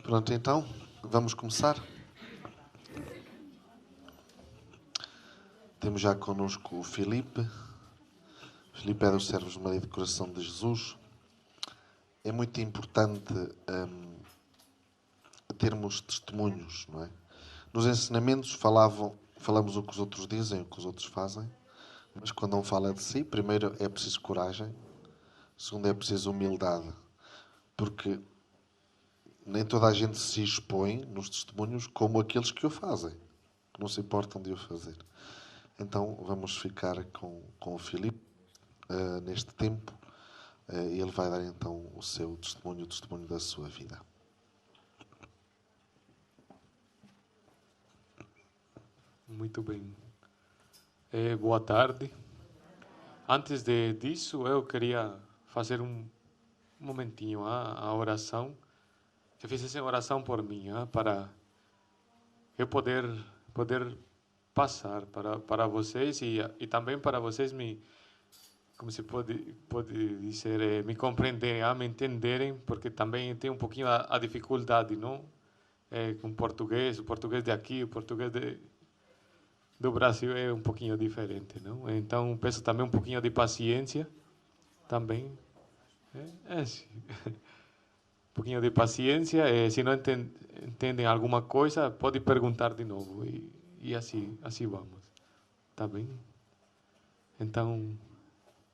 Pronto, então, vamos começar. Temos já connosco o Filipe. O Filipe é dos Servos de Maria do Coração de Jesus. É muito importante termos testemunhos, não é? Nos ensinamentos falamos o que os outros dizem, o que os outros fazem, mas quando um fala de si, primeiro é preciso coragem, segundo é preciso humildade, porque nem toda a gente se expõe nos testemunhos como aqueles que o fazem, que não se importam de o fazer. Então vamos ficar com o Filipe neste tempo. Ele vai dar então o seu testemunho, o testemunho da sua vida. Muito bem. Boa tarde. Antes disso, eu queria fazer um momentinho a oração. Que fizessem oração por mim, para eu poder passar para vocês e também para vocês como se pode dizer, me compreenderem, me entenderem, porque também tem um pouquinho a dificuldade, não? Com o português de aqui, o português do Brasil é um pouquinho diferente, não? Então peço também um pouquinho de paciência, também, sim. Um pouquinho de paciência, se não entendem alguma coisa, pode perguntar de novo e assim vamos, tá bem? Então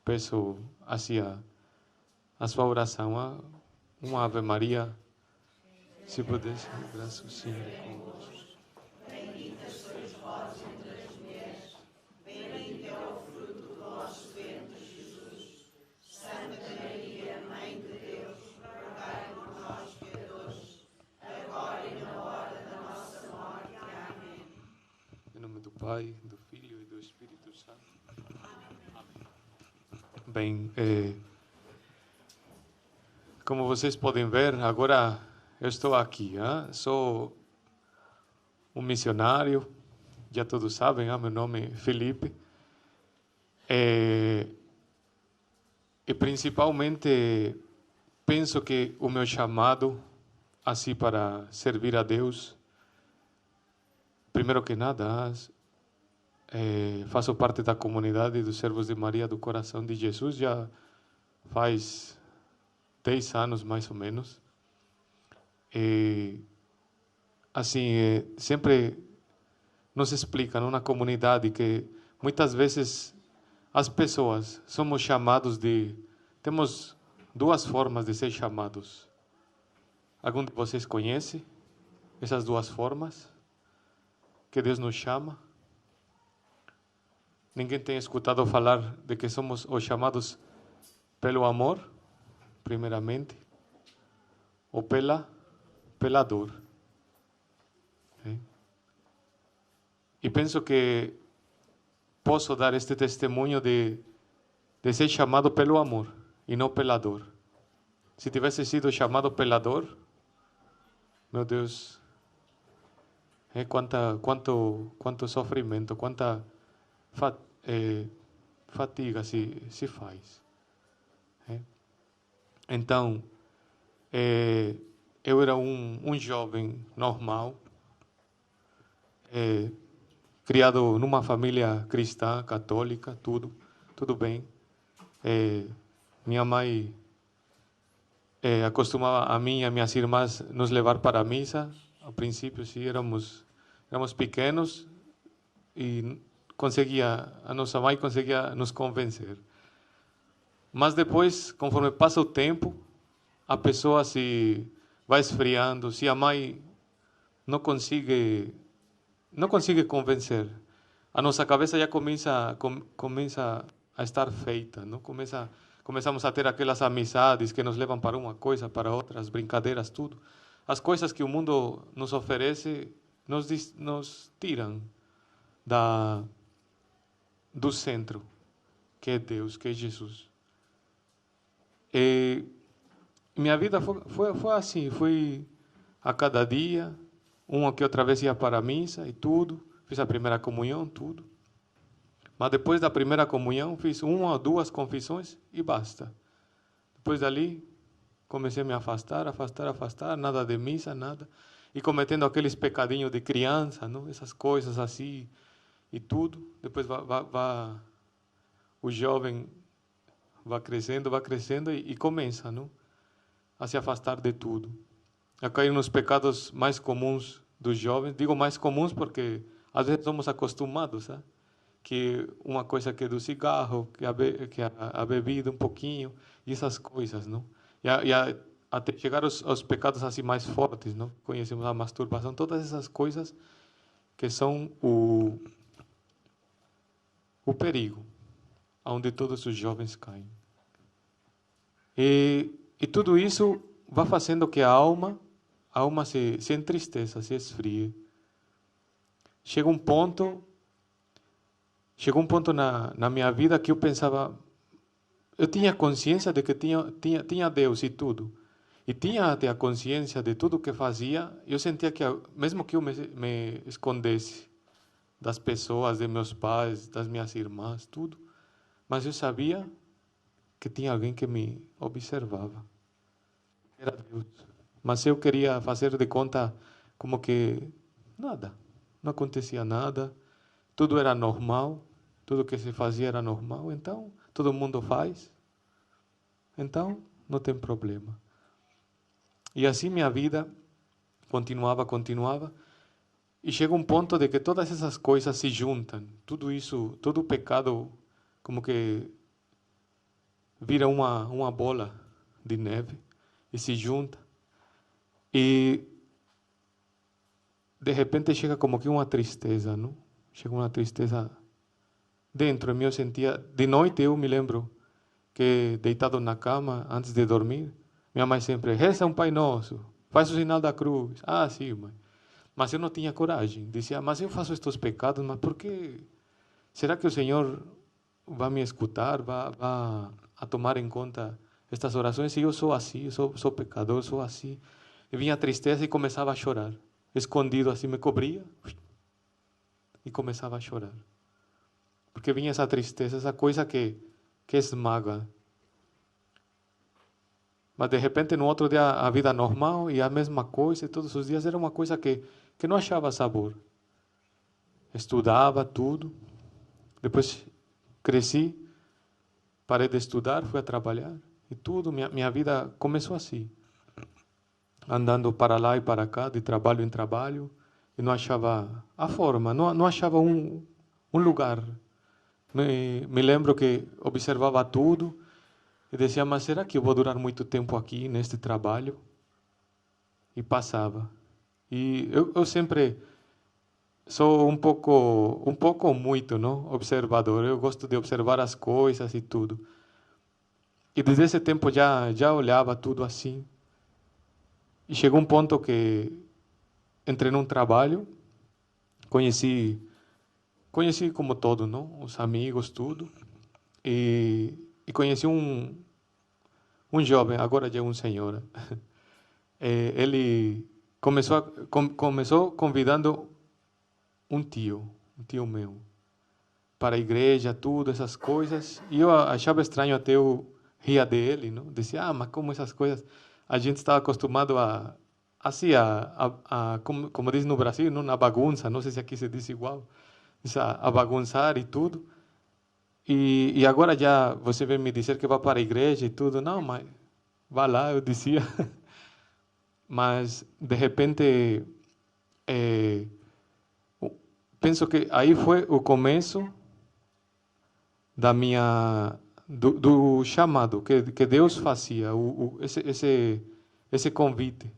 peço assim a sua oração, uma Ave Maria, se pudesse, braço sim, convosco. Bendita sois vós entre as mulheres, bendito é o fruto do vosso ventre, Jesus. Santa Maria, Mãe de Deus, rogai por nós, pecadores, agora e na hora da nossa morte. Amém. Em nome do Pai, do Filho e do Espírito Santo. Amém. Bem, como vocês podem ver, agora eu estou aqui. Sou um missionário, já todos sabem, meu nome é Felipe. E principalmente penso que o meu chamado, assim, para servir a Deus, primeiro que nada, faço parte da comunidade dos Servos de Maria do Coração de Jesus, já faz 10 anos mais ou menos. E assim, sempre nos explicam na comunidade que muitas vezes as pessoas somos chamados temos duas formas de ser chamados. Algum de vocês conhece essas duas formas que Deus nos chama? Ninguém tem escutado falar de que somos os chamados pelo amor, primeiramente, ou pela dor. E penso que posso dar este testemunho de ser chamado pelo amor e não pela dor. Se tivesse sido chamado pela dor, meu Deus, quanto sofrimento, quanta fatiga se faz. Então, eu era um jovem normal, criado numa família cristã, católica, tudo bem. Minha mãe acostumava a mim e a minhas irmãs nos levar para a missa. Ao princípio, sim, éramos pequenos e a nossa mãe conseguia nos convencer. Mas depois, conforme passa o tempo, a pessoa se vai esfriando. Se a mãe não consegue convencer, a nossa cabeça já começa a estar feita, não? Começamos a ter aquelas amizades que nos levam para uma coisa, para outra, as brincadeiras, tudo. As coisas que o mundo nos oferece nos tiram do centro, que é Deus, que é Jesus. E minha vida foi assim, foi a cada dia, uma que outra vez ia para a missa e tudo, fiz a primeira comunhão, tudo. Mas depois da primeira comunhão, fiz uma ou duas confissões e basta. Depois dali, Comecei a me afastar, nada de missa, nada. E cometendo aqueles pecadinhos de criança, não? Essas coisas assim e tudo. Depois o jovem vai crescendo e começa, não? A se afastar de tudo. A cair nos pecados mais comuns dos jovens. Digo mais comuns porque às vezes somos acostumados, sabe? Que uma coisa que é do cigarro, que a bebida um pouquinho, e essas coisas, não? Até chegar aos pecados assim mais fortes, não? Conhecemos a masturbação, todas essas coisas que são o perigo, onde todos os jovens caem. E tudo isso vai fazendo que a alma se entristeça, se esfrie. Chega um ponto na minha vida que eu pensava, eu tinha consciência de que tinha Deus e tudo. E tinha até a consciência de tudo que fazia. Eu sentia que, mesmo que eu me escondesse das pessoas, de meus pais, das minhas irmãs, tudo, mas eu sabia que tinha alguém que me observava. Era Deus. Mas eu queria fazer de conta como que nada, não acontecia nada, tudo era normal, tudo que se fazia era normal, então todo mundo faz, então não tem problema. E assim minha vida continuava, e chega um ponto de que todas essas coisas se juntam, tudo isso, todo o pecado como que vira uma bola de neve e se junta. E de repente chega como que uma tristeza, não? Chega uma tristeza dentro de mim. Eu sentia, de noite eu me lembro que deitado na cama, antes de dormir, minha mãe sempre, reza um Pai Nosso, faz o sinal da cruz. Ah, sim, mãe. Mas eu não tinha coragem. Dizia, mas eu faço estes pecados, mas por que? Será que o Senhor vai me escutar, vai a tomar em conta estas orações? E eu sou assim, sou pecador, sou assim. E vinha a tristeza e começava a chorar. Escondido assim, me cobria e começava a chorar. Porque vinha essa tristeza, essa coisa que esmaga. Mas de repente no outro dia a vida normal e a mesma coisa, e todos os dias era uma coisa que não achava sabor. Estudava tudo, depois cresci, parei de estudar, fui a trabalhar e tudo, minha vida começou assim. Andando para lá e para cá, de trabalho em trabalho, e não achava a forma, não achava um lugar. Me lembro que observava tudo e dizia, mas será que eu vou durar muito tempo aqui, neste trabalho? E passava. E eu sempre sou um pouco muito, não? Observador. Eu gosto de observar as coisas e tudo. E desde esse tempo já olhava tudo assim. E chegou um ponto que entrei num trabalho, conheci como todo, não? Os amigos, tudo. E conheci um jovem, agora já é um senhor. Ele começou convidando um tio meu, para a igreja, tudo, essas coisas. E eu achava estranho, até eu ria dele, não? Dizia, mas como essas coisas? A gente estava acostumado assim, como diz no Brasil, não? Na bagunça, não sei se aqui se diz igual, a bagunçar e tudo. E agora já você vem me dizer que vai para a igreja e tudo. Não, mas vá lá, eu dizia. Mas, de repente, penso que aí foi o começo da do chamado que Deus fazia, esse convite.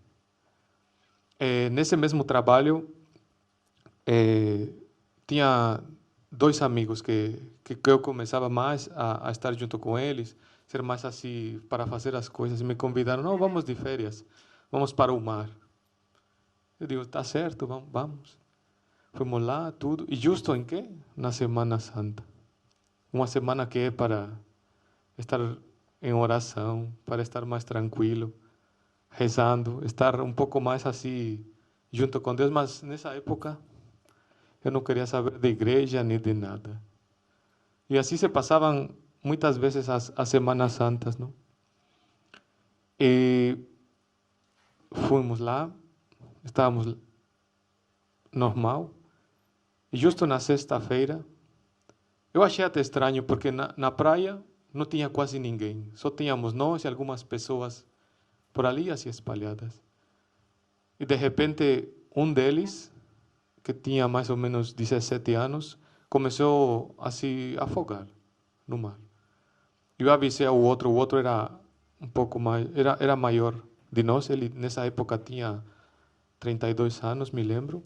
Nesse mesmo trabalho, tinha dois amigos que eu começava mais a estar junto com eles, ser mais assim para fazer as coisas, e me convidaram, não, vamos de férias, vamos para o mar. Eu digo, tá certo, vamos. Fomos lá, tudo, e justo em quê? Na Semana Santa. Uma semana que é para estar em oração, para estar mais tranquilo, rezando, estar um pouco mais assim, junto com Deus, mas nessa época eu não queria saber de igreja nem de nada. E assim se passavam muitas vezes as Semanas Santas, não? E fomos lá, estávamos normal, e justo na sexta-feira, eu achei até estranho, porque na praia não tinha quase ninguém, só tínhamos nós e algumas pessoas por ali, assim, espalhadas. E de repente, um deles, que tinha mais ou menos 17 anos, começou a se afogar no mar. Eu avisei ao outro, o outro era um pouco mais, era maior de nós, ele nessa época tinha 32 anos, me lembro.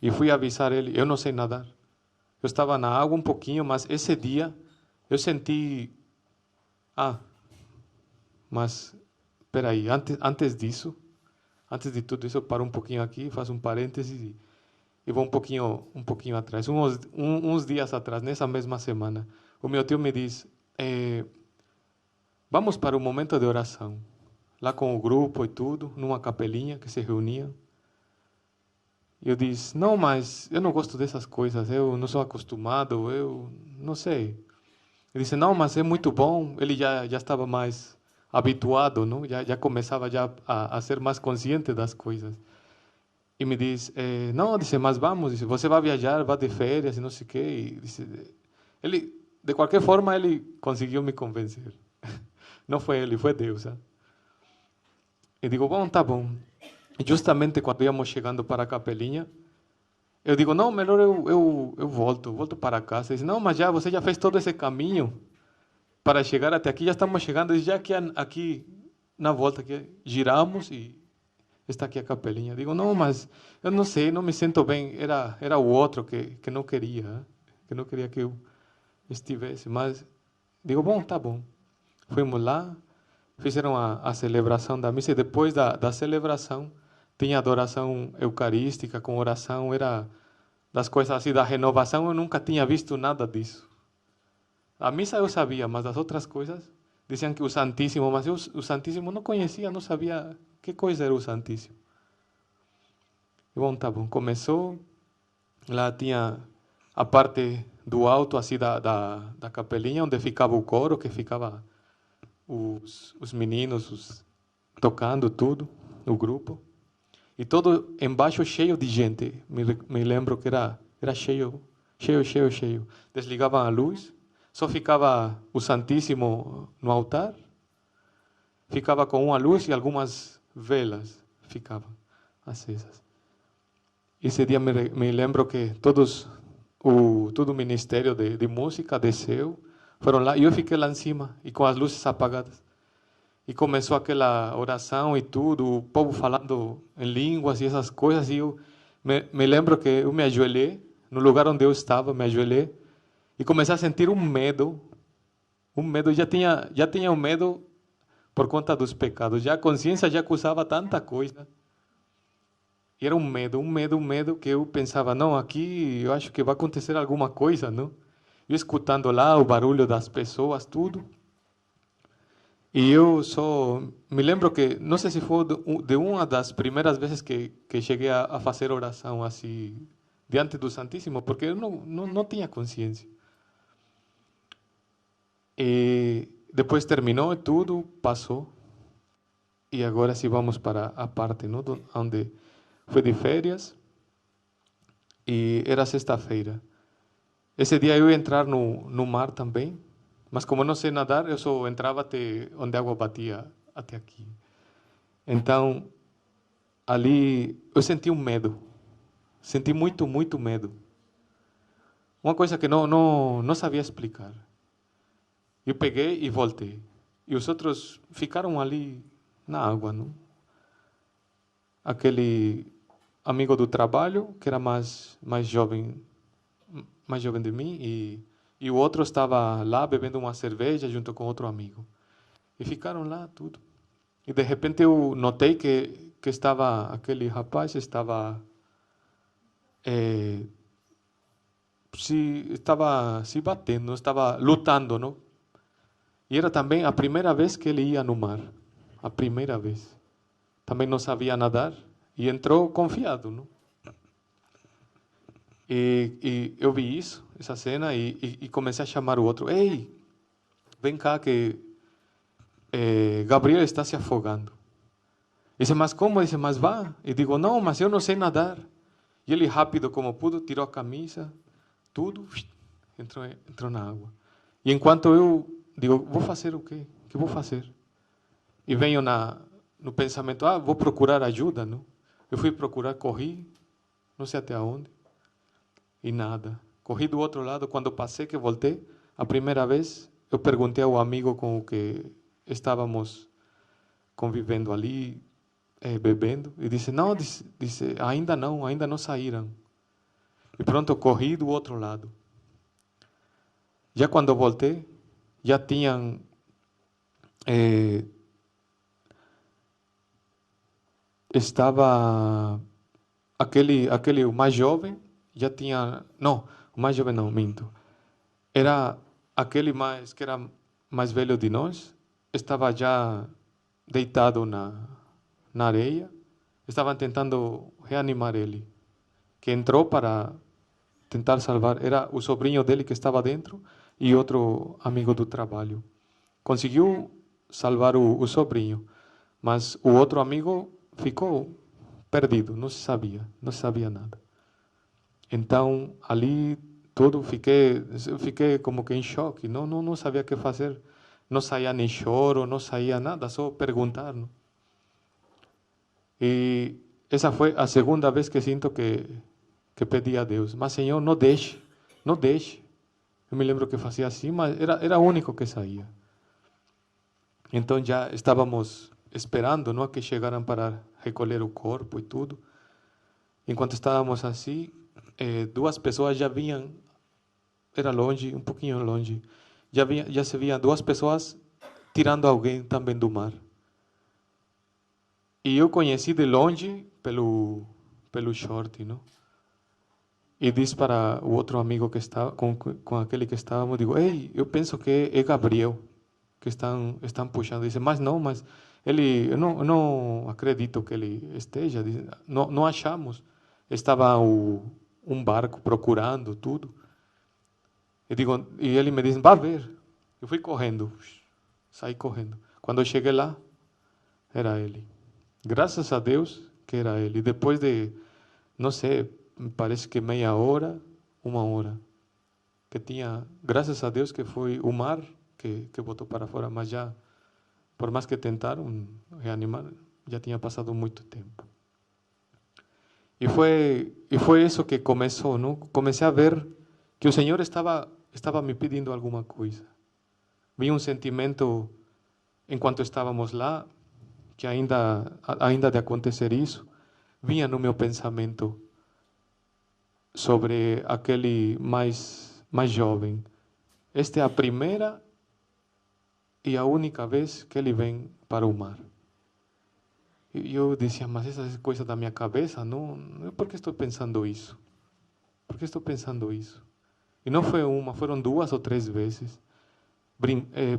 E fui avisar ele, eu não sei nadar. Eu estava na água um pouquinho, mas esse dia eu senti, mas espera aí, antes disso, antes de tudo isso, eu paro um pouquinho aqui, faço um parêntese e vou um pouquinho atrás. Uns dias atrás, nessa mesma semana, o meu tio me diz, vamos para um momento de oração, lá com o grupo e tudo, numa capelinha que se reunia. E eu disse, não, mas eu não gosto dessas coisas, eu não sou acostumado, eu não sei. Ele disse, não, mas é muito bom. Ele já estava mais habituado, não? Já começava já a ser mais consciente das coisas. E me diz, não, disse, mas vamos, disse, você vai viajar, vai de férias e não sei o quê. E disse, ele, de qualquer forma, ele conseguiu me convencer. Não foi ele, foi Deus. Sabe? E digo, bom, tá bom. E justamente quando íamos chegando para a capelinha, eu digo, não, melhor eu volto para casa. Ele diz, não, mas você já fez todo esse caminho para chegar até aqui, já estamos chegando, já que aqui na volta, aqui, giramos e está aqui a capelinha. Digo, não, mas eu não sei, não me sinto bem. Era o outro que não queria, que não queria que eu estivesse. Mas digo, bom, tá bom. Fomos lá, fizeram a celebração da missa e depois da celebração tinha adoração eucarística com oração, era das coisas assim da renovação, eu nunca tinha visto nada disso. A missa eu sabia, mas as outras coisas diziam que o Santíssimo, mas eu o Santíssimo não conhecia, não sabia que coisa era o Santíssimo. E bom, tá bom, começou, lá tinha a parte do alto assim da capelinha, onde ficava o coro, que ficava os meninos tocando tudo, o grupo. E todo embaixo cheio de gente. Me lembro que era cheio. Desligavam a luz, só ficava o Santíssimo no altar, ficava com uma luz e algumas velas ficavam acesas. Esse dia me lembro que todo o ministério de música desceu, foram lá, e eu fiquei lá em cima, e com as luzes apagadas. E começou aquela oração e tudo, o povo falando em línguas e essas coisas. E eu me lembro que eu me ajoelhei, no lugar onde eu estava, me ajoelhei. E comecei a sentir um medo. Já tinha um medo por conta dos pecados. Já a consciência já acusava tanta coisa. E era um medo que eu pensava, não, aqui eu acho que vai acontecer alguma coisa, não? Eu escutando lá o barulho das pessoas, tudo. E eu só me lembro que, não sei se foi de uma das primeiras vezes que cheguei a fazer oração assim, diante do Santíssimo, porque eu não tinha consciência. E depois terminou e tudo, passou. E agora sim vamos para a parte, não, onde foi de férias e era sexta-feira. Esse dia eu ia entrar no mar também, mas como eu não sei nadar, eu só entrava até onde a água batia, até aqui. Então, ali eu senti um medo. Senti muito, muito medo. Uma coisa que não sabia explicar. Eu peguei e voltei. E os outros ficaram ali na água, não? Aquele amigo do trabalho, que era mais jovem de mim, e o outro estava lá bebendo uma cerveja junto com outro amigo. E ficaram lá tudo. E de repente eu notei que aquele rapaz estava se batendo, estava lutando, não? E era também a primeira vez que ele ia no mar, a primeira vez. Também não sabia nadar e entrou confiado, não? E eu vi isso, essa cena, e comecei a chamar o outro. Ei, vem cá que Gabriel está se afogando. Dice, mas como? Dice, mas vá. E digo, não, mas eu não sei nadar. E ele, rápido como pudo, tirou a camisa, tudo, entrou na água. E enquanto eu digo, vou fazer o quê? O que vou fazer? E venho no pensamento, vou procurar ajuda, não? Eu fui procurar, corri, não sei até onde, e nada. Corri do outro lado, quando passei, que voltei, a primeira vez, eu perguntei ao amigo com o que estávamos convivendo ali, bebendo, e disse, não, disse, ainda não saíram. E pronto, eu corri do outro lado. Já quando eu voltei, já tinham estava aquele o mais jovem, já tinha, não, o mais jovem não, minto. Era aquele mais que era mais velho de nós, estava já deitado na areia, estavam tentando reanimar ele, que entrou para tentar salvar, era o sobrinho dele que estava dentro e outro amigo do trabalho. Conseguiu salvar o sobrinho, mas o outro amigo ficou perdido, não se sabia nada. Então, ali fiquei como que em choque, não sabia o que fazer. Não saía nem choro, não saía nada, só perguntar. Não? E essa foi a segunda vez que sinto que pedi a Deus, mas Senhor, não deixe, não deixe. Eu me lembro que fazia assim, mas era o único que saía. Então já estávamos esperando, não, que chegaram para recolher o corpo e tudo. Enquanto estávamos assim, duas pessoas já vinham, era longe, um pouquinho longe, já se viam duas pessoas tirando alguém também do mar. E eu conheci de longe pelo short, não? E disse para o outro amigo que estava, com aquele que estávamos, digo, ei, eu penso que é Gabriel que estão puxando. Dice, mas ele, eu não acredito que ele esteja. Dice, não achamos. Estava um barco procurando tudo. E ele me disse, vá ver. Eu fui correndo, saí correndo. Quando eu cheguei lá, era ele. Graças a Deus que era ele. Depois de, não sei, parece que meia hora, uma hora, que tinha, graças a Deus que foi o mar que botou para fora, mas já, por mais que tentaram reanimar, já tinha passado muito tempo. E foi isso que começou, não? Comecei a ver que o Senhor estava me pedindo alguma coisa. Vi um sentimento, enquanto estávamos lá, que ainda de acontecer isso, vinha no meu pensamento sobre aquele mais jovem. Esta é a primeira e a única vez que ele vem para o mar. E eu dizia, mas essa é coisa da minha cabeça, não, por que estou pensando isso? Por que estou pensando isso? E não foi uma, foram 2 ou 3 vezes.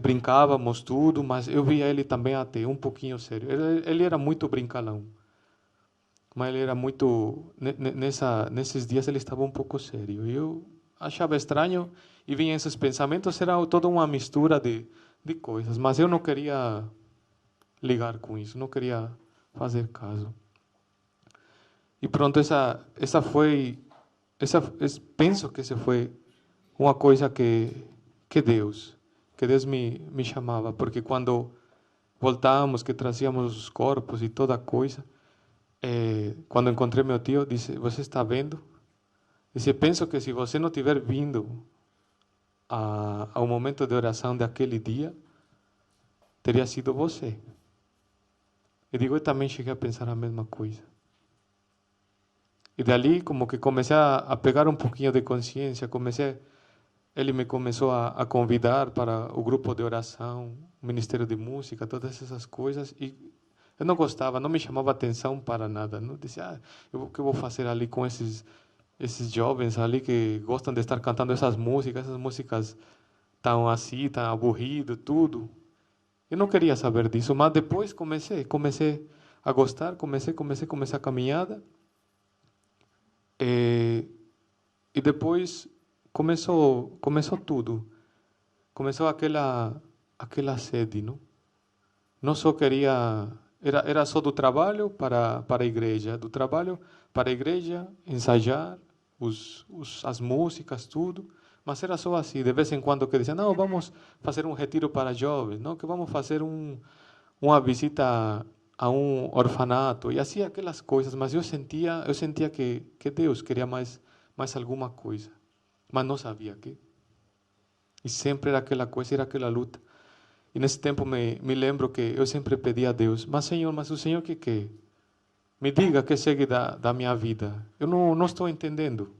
Brincávamos tudo, mas eu via ele também até um pouquinho sério. Ele era muito brincalão. Mas ele era muito, nesses dias ele estava um pouco sério. E eu achava estranho e vinha esses pensamentos, era toda uma mistura de coisas. Mas eu não queria ligar com isso, não queria fazer caso. E pronto, penso que essa foi uma coisa que Deus me chamava, porque quando voltávamos, que trazíamos os corpos e toda coisa, quando encontrei meu tio, disse, você está vendo? Disse, penso que se você não tiver vindo ao momento de oração daquele dia, teria sido você. E digo, eu também cheguei a pensar a mesma coisa. E dali, como que comecei a pegar um pouquinho de consciência, ele me começou a convidar para o grupo de oração, o Ministério de Música, todas essas coisas, e eu não gostava, não me chamava atenção para nada. Não dizia, o que eu vou fazer ali com esses jovens ali que gostam de estar cantando essas músicas tão assim, tão aburrido, tudo. Eu não queria saber disso, mas depois comecei a gostar, comecei a caminhada. E depois começou tudo. Começou aquela sede, não? não só queria, era só do trabalho para a igreja, do trabalho para a igreja, ensaiar as músicas, tudo, mas era só assim, de vez em quando que dizia, não, vamos fazer um retiro para jovens, não, que vamos fazer uma visita a um orfanato, e assim aquelas coisas, mas eu sentia que Deus queria mais alguma coisa, mas não sabia que. E sempre era aquela coisa, era aquela luta. E nesse tempo me lembro que eu sempre pedia a Deus, mas Senhor, mas o Senhor que quer? Me diga que segue da minha vida. Eu não estou entendendo.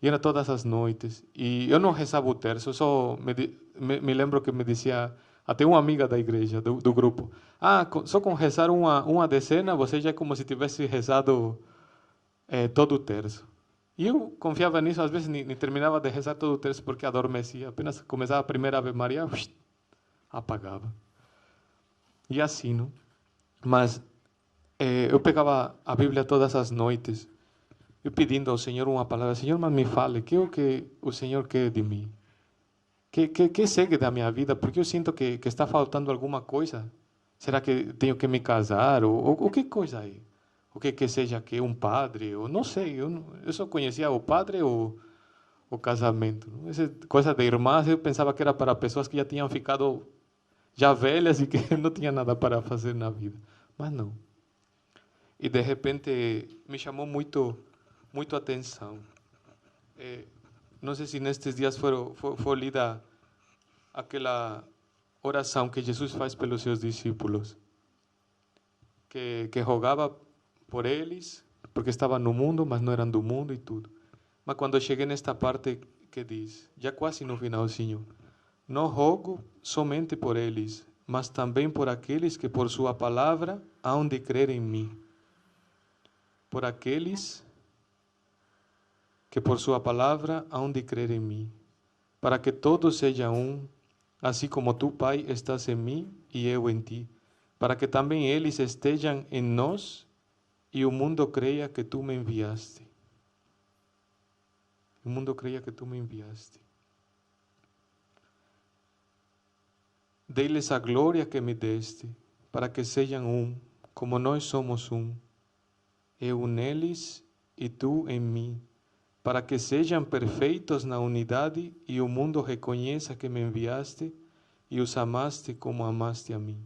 E era todas as noites. E eu não rezava o terço, eu só me lembro que me dizia, até uma amiga da igreja, do grupo, só com rezar uma decena, você já é como se tivesse rezado todo o terço. E eu confiava nisso, às vezes nem terminava de rezar todo o terço porque adormecia. Apenas começava a primeira Ave Maria, apagava. E assim, não? Mas eu pegava a Bíblia todas as noites, eu pedindo ao Senhor uma palavra, Senhor, mas me fale, que é o que o Senhor quer de mim? Que segue da minha vida? Porque eu sinto que está faltando alguma coisa. Será que tenho que me casar? Ou que coisa é? O que seja que um padre? Ou não sei, eu só conhecia o padre ou o casamento. Não? Essa coisa de irmãs, eu pensava que era para pessoas que já tinham ficado já velhas e que não tinha nada para fazer na vida. Mas não. E de repente me chamou muito a atenção. Não sei se nestes dias foi lida aquela oração que Jesus faz pelos seus discípulos, que rogava por eles, porque estavam no mundo, mas não eram do mundo e tudo. Mas quando eu cheguei nesta parte que diz, já quase no finalzinho, não rogo somente por eles, mas também por aqueles que por sua palavra hão de crer em mim. Por aqueles que por sua palavra hão de crer em mim, para que todos sejam um, assim como tu, Pai, estás em mim e eu em ti, para que também eles estejam em nós e o mundo creia que tu me enviaste. O mundo creia que tu me enviaste. Dei-lhes a glória que me deste, para que sejam um, como nós somos um, eu neles e tu em mim, para que sejam perfeitos na unidade e o mundo reconheça que me enviaste e os amaste como amaste a mim.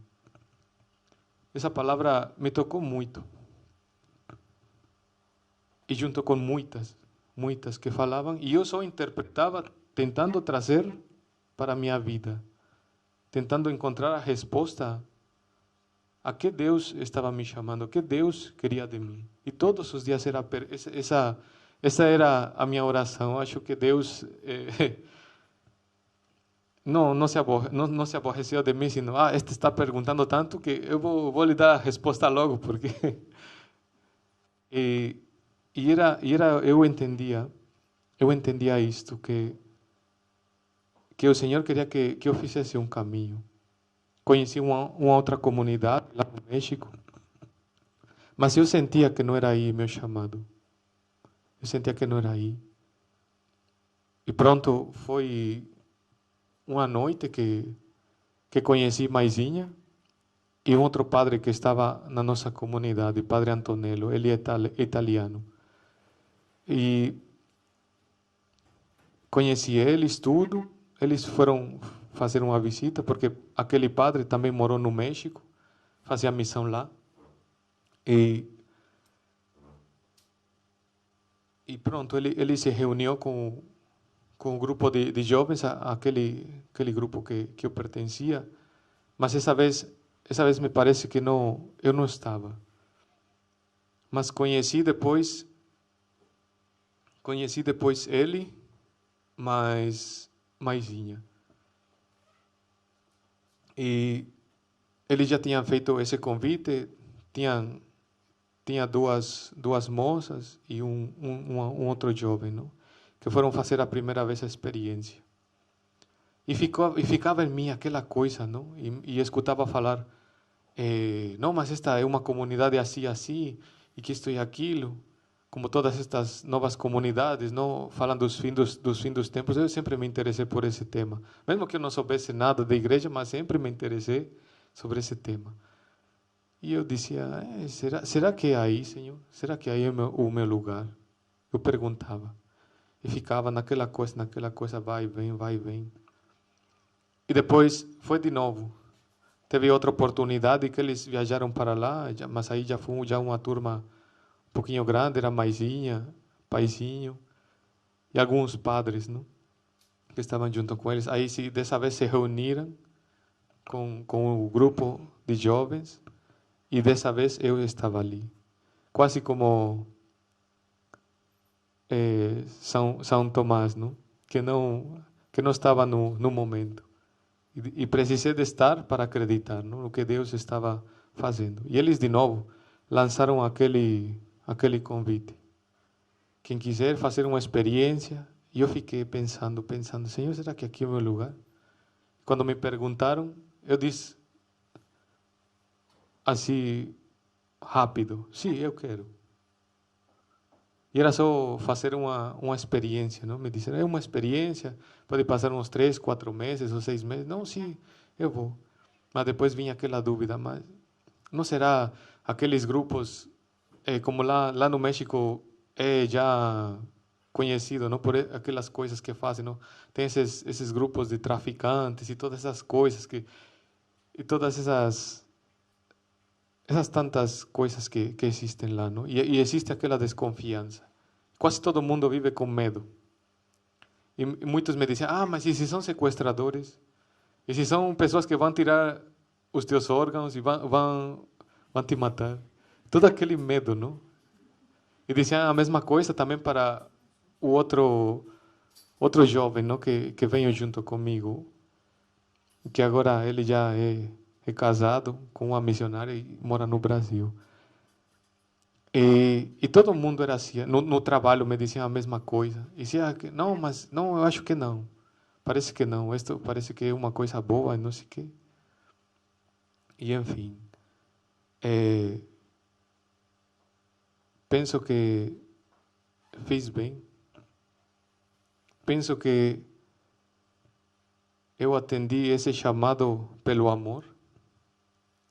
Essa palavra me tocou muito. E junto com muitas que falavam, e eu só interpretava tentando trazer para a minha vida, tentando encontrar a resposta a que Deus estava me chamando, o que Deus queria de mim. E todos os dias era essa era a minha oração. Eu acho que Deus não se aborreceu de mim, sino, este está perguntando tanto que eu vou lhe dar a resposta logo, porque eu entendia isto, que o Senhor queria que eu fizesse um caminho. Conheci uma outra comunidade lá no México, mas eu sentia que não era aí meu chamado. Eu sentia que não era aí. E pronto, foi uma noite que conheci Maisinha e um outro padre que estava na nossa comunidade, Padre Antonello, ele é italiano. E conheci eles tudo, eles foram fazer uma visita, porque aquele padre também morou no México, fazia missão lá. E pronto, ele se reuniu com o grupo de jovens, aquele grupo que eu pertencia, mas essa vez me parece que eu não estava. Mas conheci depois ele, mais Maisinha. E ele já tinha feito esse convite, tinha duas moças e um outro jovem, não? Que foram fazer a primeira vez a experiência. E ficava em mim aquela coisa, não? E escutava falar, não, mas esta é uma comunidade assim, e que isto e aquilo, como todas estas novas comunidades, não? Falam dos fins dos tempos. Eu sempre me interessei por esse tema. Mesmo que eu não soubesse nada da igreja, mas sempre me interessei. sobre esse tema. E eu dizia, será que é aí, Senhor? Será que aí é o meu lugar? Eu perguntava. E ficava naquela coisa, vai e vem, vai e vem. E depois foi de novo. Teve outra oportunidade que eles viajaram para lá, mas aí já foi uma turma um pouquinho grande, era maisinha, paizinho, e alguns padres, não? Que estavam junto com eles. Aí dessa vez se reuniram com o grupo de jovens, e dessa vez eu estava ali. Quase como São Tomás, não? Que não estava no momento. E precisei de estar para acreditar, não? No que Deus estava fazendo. E eles, de novo, lançaram aquele convite. Quem quiser fazer uma experiência. E eu fiquei pensando, Senhor, será que aqui é o meu lugar? Quando me perguntaram, eu disse assim, rápido, sim, eu quero. E era só fazer uma experiência, não? Me disseram, é uma experiência, pode passar uns 3, 4 meses ou 6 meses. Não, sim, eu vou. Mas depois vinha aquela dúvida, mas não será aqueles grupos, como lá no México, já conhecido, não, por aquelas coisas que fazem, não? Tem esses grupos de traficantes e todas essas coisas e todas essas tantas coisas que existem lá, não? E existe aquela desconfiança. Quase todo mundo vive com medo. E muitos me dizem, mas e se são sequestradores? E se são pessoas que vão tirar os teus órgãos e vão te matar? Todo aquele medo, não? E diziam a mesma coisa também para o outro jovem, não, que veio junto comigo, que agora ele já é casado com uma missionária e mora no Brasil. E todo mundo era assim, no trabalho me diziam a mesma coisa. E dizia que não, mas não, eu acho que não. Parece que não, isto parece que é uma coisa boa, não sei o quê. E enfim, penso que fiz bem. Penso que eu atendi esse chamado pelo amor,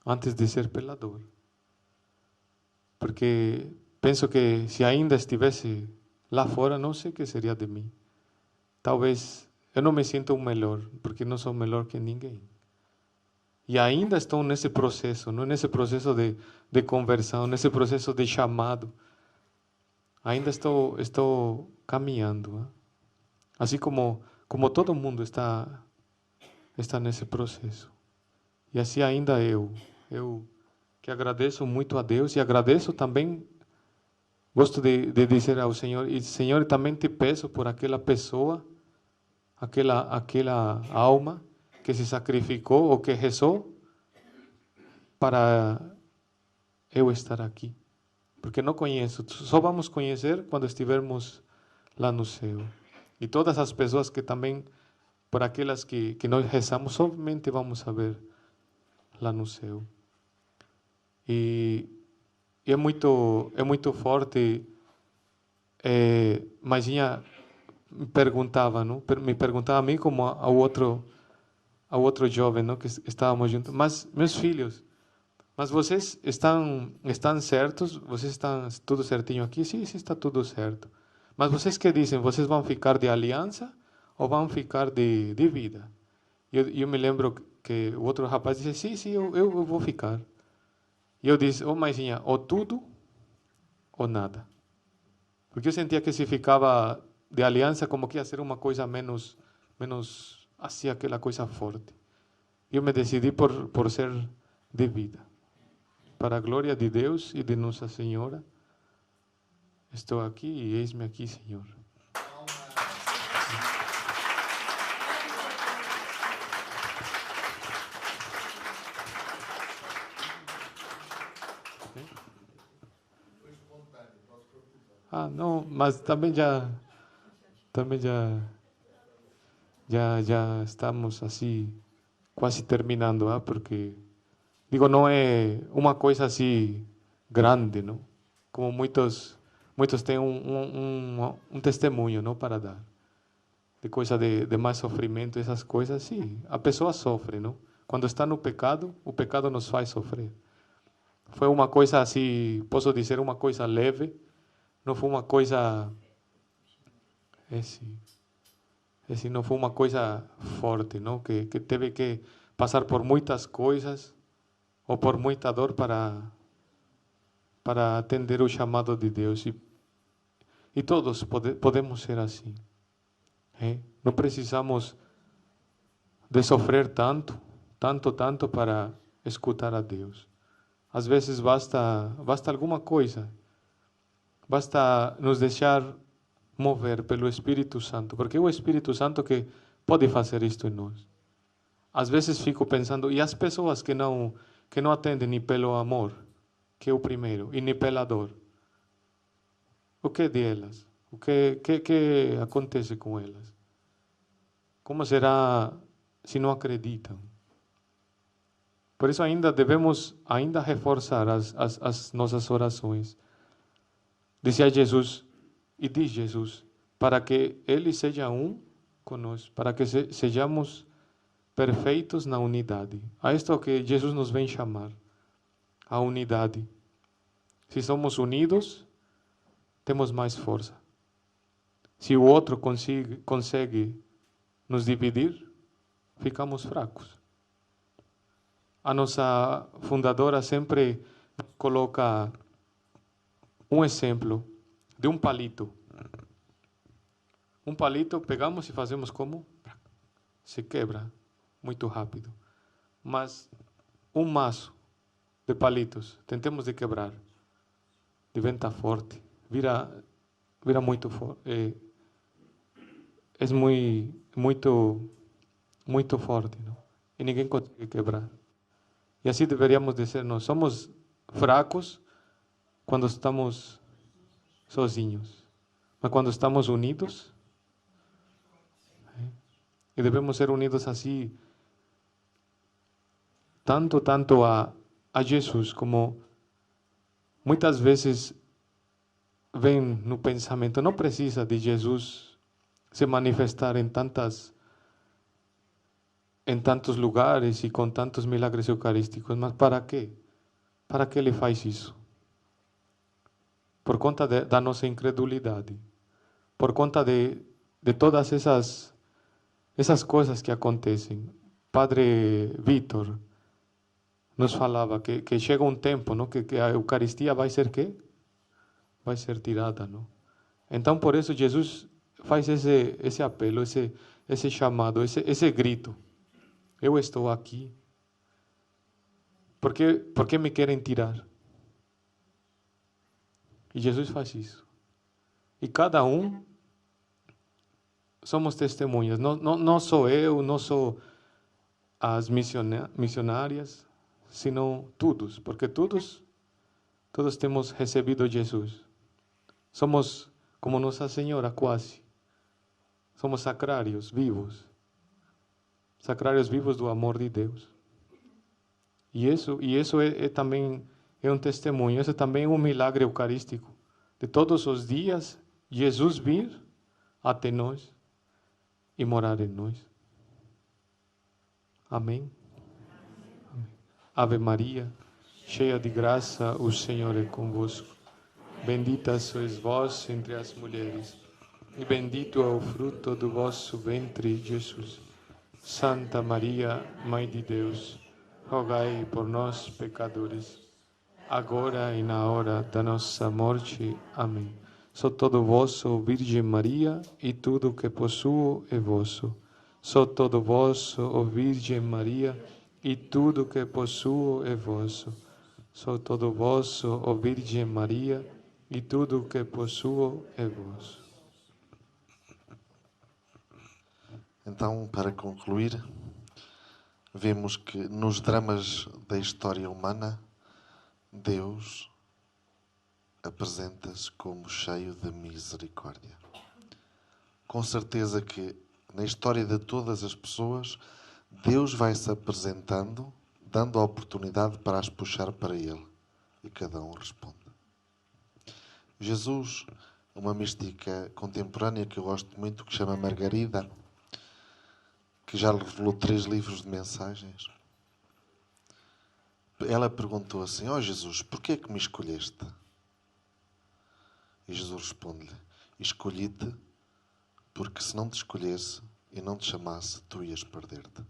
antes de ser pela dor. Porque penso que se ainda estivesse lá fora, não sei o que seria de mim. Talvez eu não me sinto o melhor, porque não sou melhor que ninguém. E ainda estou nesse processo, não nesse processo de conversão, nesse processo de chamado. Ainda estou caminhando, né? Assim como todo mundo está nesse processo. E assim ainda eu que agradeço muito a Deus e agradeço também, gosto de dizer ao Senhor, e Senhor, também te peço por aquela pessoa, aquela alma que se sacrificou ou que rezou para eu estar aqui. Porque não conheço, só vamos conhecer quando estivermos lá no céu. E todas as pessoas que também, por aquelas que nós rezamos, somente vamos saber lá no céu. E é muito forte. Maisinha me perguntava a mim como ao outro jovem, não, que estávamos juntos, mas meus filhos, mas vocês estão certos? Vocês estão tudo certinho aqui? Sim, está tudo certo. Mas vocês que dizem, vocês vão ficar de aliança ou vão ficar de vida? E eu me lembro que o outro rapaz disse, sim, eu vou ficar. E eu disse, maisinha, ou tudo ou nada. Porque eu sentia que se ficava de aliança, como que ia ser uma coisa menos assim, aquela coisa forte. Eu me decidi por ser de vida. Para a glória de Deus e de Nossa Senhora, estou aqui e eis-me aqui, Senhor. Não, mas também já estamos assim quase terminando, porque digo, não é uma coisa assim grande, não? Como muitos têm um testemunho, não, para dar de coisa de mais sofrimento, essas coisas, sim, a pessoa sofre, não? Quando está no pecado, o pecado nos faz sofrer. Foi uma coisa assim, posso dizer, uma coisa leve, não foi uma coisa, não foi uma coisa forte, não? Que teve que passar por muitas coisas ou por muita dor para atender o chamado de Deus. E todos podemos ser assim. Não precisamos de sofrer tanto para escutar a Deus. Às vezes basta alguma coisa, basta nos deixar mover pelo Espírito Santo, porque é o Espírito Santo que pode fazer isto em nós. Às vezes fico pensando, e as pessoas que não atendem nem pelo amor, que é o primeiro, e nem pela dor, o que delas? O que acontece com elas? Como será se não acreditam? Por isso devemos reforçar as nossas orações. Dizia Jesus, e diz Jesus, para que Ele seja um conosco, para que sejamos perfeitos na unidade. A isto que Jesus nos vem chamar, a unidade. Se somos unidos, temos mais força. Se o outro consegue nos dividir, ficamos fracos. A nossa fundadora sempre coloca um exemplo de um palito. Um palito pegamos e fazemos como? Se quebra muito rápido. Mas um maço de palitos, tentemos de quebrar, de venta forte, vira muito forte. É muito forte, não? E ninguém consegue quebrar. E assim deveríamos de ser nós. Somos fracos quando estamos sozinhos, mas quando estamos unidos, e devemos ser unidos assim, tanto a Jesus, como muitas vezes vem no pensamento, não precisa de Jesus se manifestar em tantos lugares e com tantos milagres eucarísticos, mas para quê? Para que Ele faz isso? Por conta da nossa incredulidade, por conta de todas essas coisas que acontecem. Padre Vítor nos falava que chega um tempo, não, que a Eucaristia vai ser quê? Vai ser tirada, não? Então, por isso, Jesus faz esse apelo, esse chamado, esse grito. Eu estou aqui. Por que me querem tirar? E Jesus faz isso. E cada um somos testemunhas. Não sou eu, não sou as missionárias, senão todos. Porque todos temos recebido Jesus. Somos como Nossa Senhora, quase. Somos sacrários vivos. Sacrários vivos do amor de Deus. E isso também é um testemunho. Isso também é um milagre eucarístico. De todos os dias, Jesus vir até nós e morar em nós. Amém? Amém. Ave Maria, cheia de graça, o Senhor é convosco. Bendita sois vós entre as mulheres, e bendito é o fruto do vosso ventre, Jesus. Santa Maria, Mãe de Deus, rogai por nós, pecadores, agora e na hora da nossa morte. Amém. Sou todo vosso, Virgem Maria, e tudo que possuo é vosso. Sou todo vosso, ó Virgem Maria, e tudo que possuo é vosso. Sou todo vosso, ó Virgem Maria, e tudo que possuo é vosso. Então, para concluir, vemos que nos dramas da história humana, Deus apresenta-se como cheio de misericórdia. Com certeza que na história de todas as pessoas, Deus vai se apresentando, dando a oportunidade para as puxar para Ele. E cada um responde. Jesus, uma mística contemporânea que eu gosto muito, que se chama Margarida, que já revelou 3 livros de mensagens, ela perguntou assim: ó Jesus, porquê é que me escolheste? E Jesus responde-lhe: escolhi-te porque se não te escolhesse e não te chamasse, tu ias perder-te.